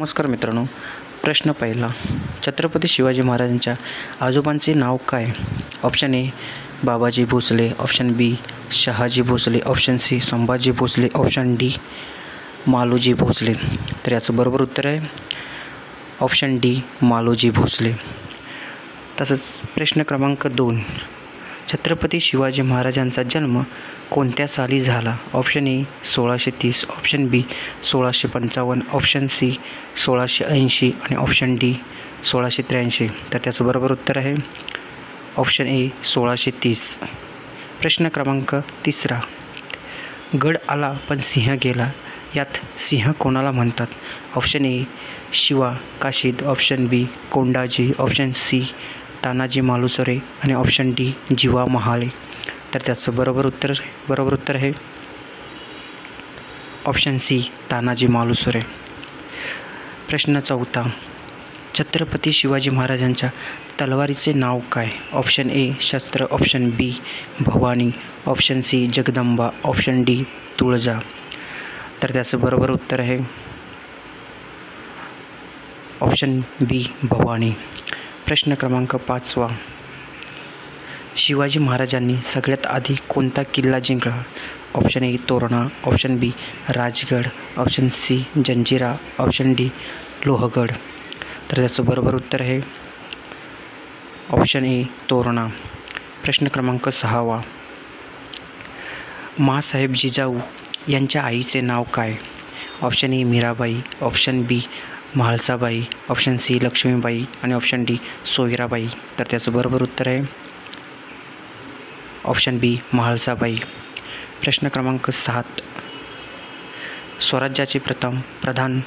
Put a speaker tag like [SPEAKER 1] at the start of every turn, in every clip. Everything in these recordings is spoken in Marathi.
[SPEAKER 1] नमस्कार मित्रांनो, प्रश्न पहिला. छत्रपती शिवाजी महाराजांच्या आजोबांचे नाव काय? Option A Babaji Bhosale, option B Shahaji Bhosale, option C Sambhaji Bhosale, option D Maloji Bhosale. तर याचं बरोबर उत्तर आहे ऑप्शन डी मालोजी भोसले. तसंच प्रश्न क्रमांक 2. छत्रपती शिवाजी महाराजांचा जन्म कोणत्या साली झाला? Option A 1630, option B 1655, option C 1680 आणि ऑप्शन डी 1683. तर त्याचं बरोबर उत्तर आहे ऑप्शन ए 1630. प्रश्न क्रमांक 3. गड आला पण सिंह गेला, यात सिंह कोणाला म्हणतात? Option A Shiva Kashid, option B Kondaji, option C Tanaji Malusare आणि ऑप्शन डी जीवा महाले. तर त्याचं बरोबर उत्तर आहे ऑप्शन सी तानाजी मालुसरे. प्रश्न 4. छत्रपती शिवाजी महाराजांच्या तलवारीचे नाव काय? ऑप्शन ए शस्त्र, option B Bhavani, option C Jagdamba, option D Tulja. तर त्याचं बरोबर उत्तर आहे ऑप्शन बी भवानी. प्रश्न क्रमांक 5. शिवाजी महाराजांनी सगळ्यात आधी कोणता किल्ला जिंकला? Option A Torna, option B Rajgad, option C Janjira, option D Lohagad. तर त्याचं बरोबर उत्तर आहे ऑप्शन ए तोरणा. प्रश्न क्रमांक 6. माँसाहेब जिजाऊ यांच्या आईचे नाव काय? Option A Mirabai, option B Mhalsabai, option C Laxmibai आणि ऑप्शन डी सोयराबाई. तर त्याचं बरोबर उत्तर आहे ऑप्शन बी म्हाळसाबाई. प्रश्न क्रमांक 7. स्वराज्याचे प्रथम प्रधान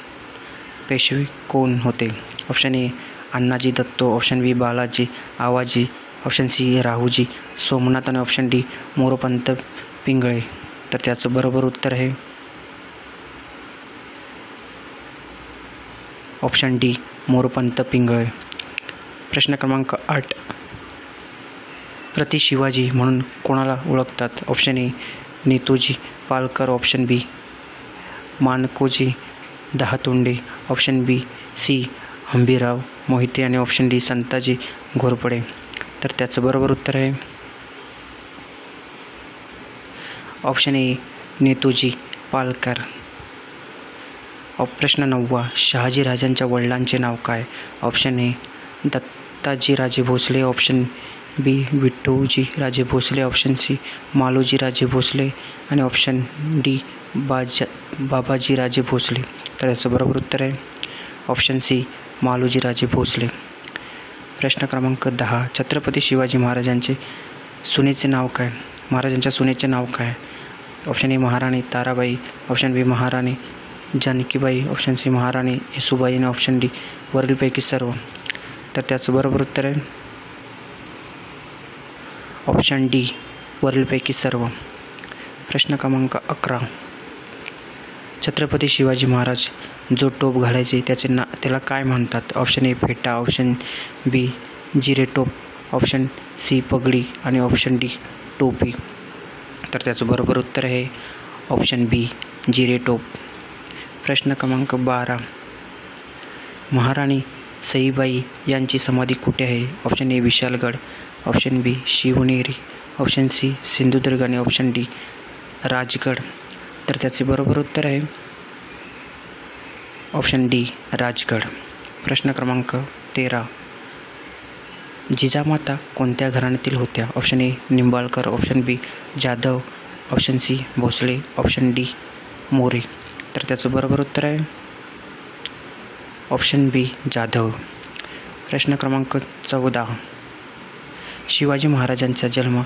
[SPEAKER 1] पेशवे कोण होते? ऑप्शन ए अण्णाजी दत्तो, ऑप्शन बी बालाजी आवाजी, ऑप्शन सी राहूजी सोमनाथ आणि ऑप्शन डी मोरोपंत पिंगळे. तर त्याचं बरोबर उत्तर आहे ऑप्शन डी मोरोपंत पिंगळे. प्रश्न क्रमांक 8. प्रति शिवाजी म्हणून कोणाला ओळखतात? Option A Netoji Palkar, option B Mankoji Dahatonde, option B C Hambirrao Mohite आणि ऑप्शन डी संताजी घोरपडे. तर त्याचं बरोबर उत्तर आहे ऑप्शन ए नेतोजी पालकर. प्रश्न 9. शहाजी राजांच्या वडिलांचे नाव काय? ऑप्शन ए दत्ताजी राजे भोसले, ऑप्शन बी विठ्ठोजी राजे भोसले, ऑप्शन सी मालोजी राजे भोसले आणि ऑप्शन डी बाबाजी राजे भोसले. तर याचं बरोबर उत्तर आहे ऑप्शन सी मालोजी राजे भोसले. प्रश्न क्रमांक 10. छत्रपती शिवाजी महाराजांच्या सुनेचे नाव काय? ऑप्शन ए महाराणी ताराबाई, ऑप्शन बी महाराणी जानकीबाई, ऑप्शन सी महाराणी येसूबाई आणि ऑप्शन डी वरीलपैकी सर्व. तर त्याचं बरोबर उत्तर आहे ऑप्शन डी वरीलपैकी सर्व. प्रश्न क्रमांक 11. छत्रपती शिवाजी महाराज जो टोप घालायचे त्याला काय म्हणतात? ऑप्शन ए फेटा, ऑप्शन बी जिरे टोप, ऑप्शन सी पगडी आणि ऑप्शन डी टोपी. तर त्याचं बरोबर उत्तर आहे ऑप्शन बी जिरे टोप. प्रश्न क्रमांक 12. महाराणी सईबाई यांची समाधी कुठे आहे? Option A Vishalgad, option B Shivneri, option C Sindhudurg आणि ऑप्शन डी राजगड. तर त्याचे बरोबर उत्तर आहे ऑप्शन डी राजगड. प्रश्न क्रमांक 13. जिजामाता कोणत्या घराण्यातील होत्या? Option A Nimbalkar, option B Jadhav, option C Bhosale, option D More. तर त्याचं बरोबर उत्तर आहे ऑप्शन बी जाधव. प्रश्न क्रमांक 14. शिवाजी महाराजांचा जन्म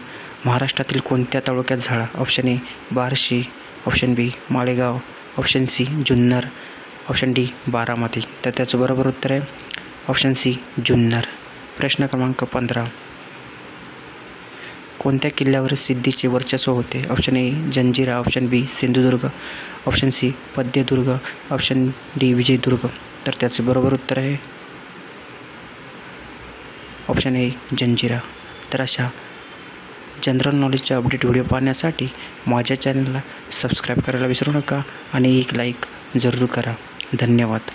[SPEAKER 1] महाराष्ट्रातील कोणत्या तालुक्यात झाला? Option A Barshi, option B Malegaon, option C Junnar, option D Baramati. तर त्याचं बरोबर उत्तर आहे ऑप्शन सी जुन्नर. प्रश्न क्रमांक 15. कोणत्या किल्ल्यावर सिद्धीचे वर्चस्व होते? Option A Janjira, option B Sindhudurg, option C Padmadurg, option D Vijaydurg. तर त्याचे बरोबर उत्तर आहे ऑप्शन ए जंजिरा. तर अशा जनरल नॉलेजचे अपडेट व्हिडिओ पाहण्यासाठी माझ्या चॅनलला सबस्क्राईब करायला विसरू नका आणि एक लाईक जरूर करा. धन्यवाद.